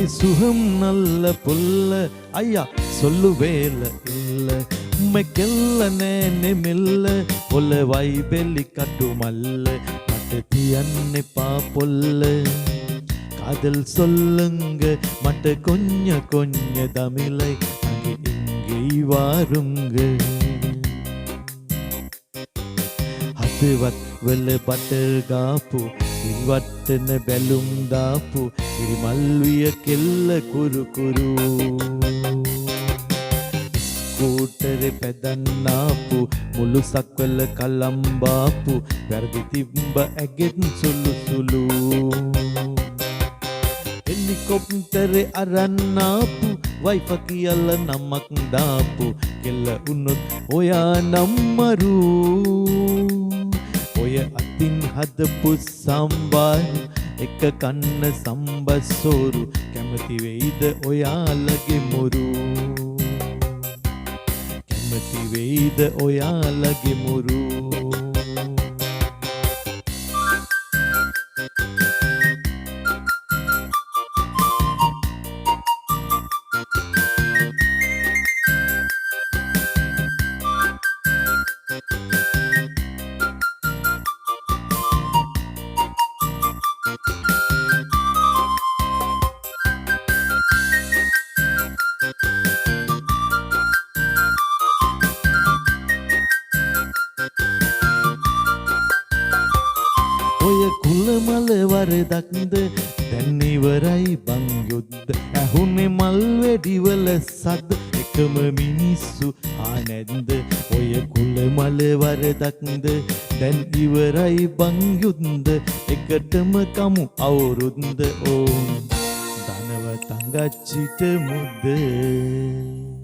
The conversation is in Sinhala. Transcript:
அடி சுகம் நல்ல புல்ல ஐயா சொல்லுவேல இல்ல உம்மைக்கெல்ல නෑනේ මෙල්ල ඔල වයිබෙලි කටු මල්ල මට තියන්නේ පාපොල්ල காதல் சொல்லுங்க மட்ட கொஞ்ச கொஞ்ச தமிழை அங்கே இங்கே வாருங்க හදවත් වල බටර් ගාපු ඉවට්ටන බැලුම් දාපු ඉරිමල්විය කෙල්ල කුරු කුරු ස්කූටරේ පැදන්නාපු මුළු සක්වල කලම්බාපු වැරදි තිබ්බ ඇගෙත් සුළු සුළු හෙලිකොප්ටරේ අරන්නාපු වයිෆ කියලා නමක් දාපු කෙල්ල උනොත් ඔයා නම්මරු ඔය අතින් හදපු සම්බාරු එක කන්න සම්බස්සෝරු කැමති වෙයිද ඔයාලගේ මුරු කැමති වෙයිද ඔයාලගේ මුරු ඔය කුලමල වරදක්ද දැන් ඉවරයි බං යුද්ධ ඇහුනේ මල් වෙඩිවල සද්ද එකම මිනිස්සු ආනැද්ද ඔය කුලමල වරදක්ද දැන් ඉවරයි බං යුද්ධ එකටම කමු අවුරුද්ද ඕන් ධනව තංගච්චිට මුද්ද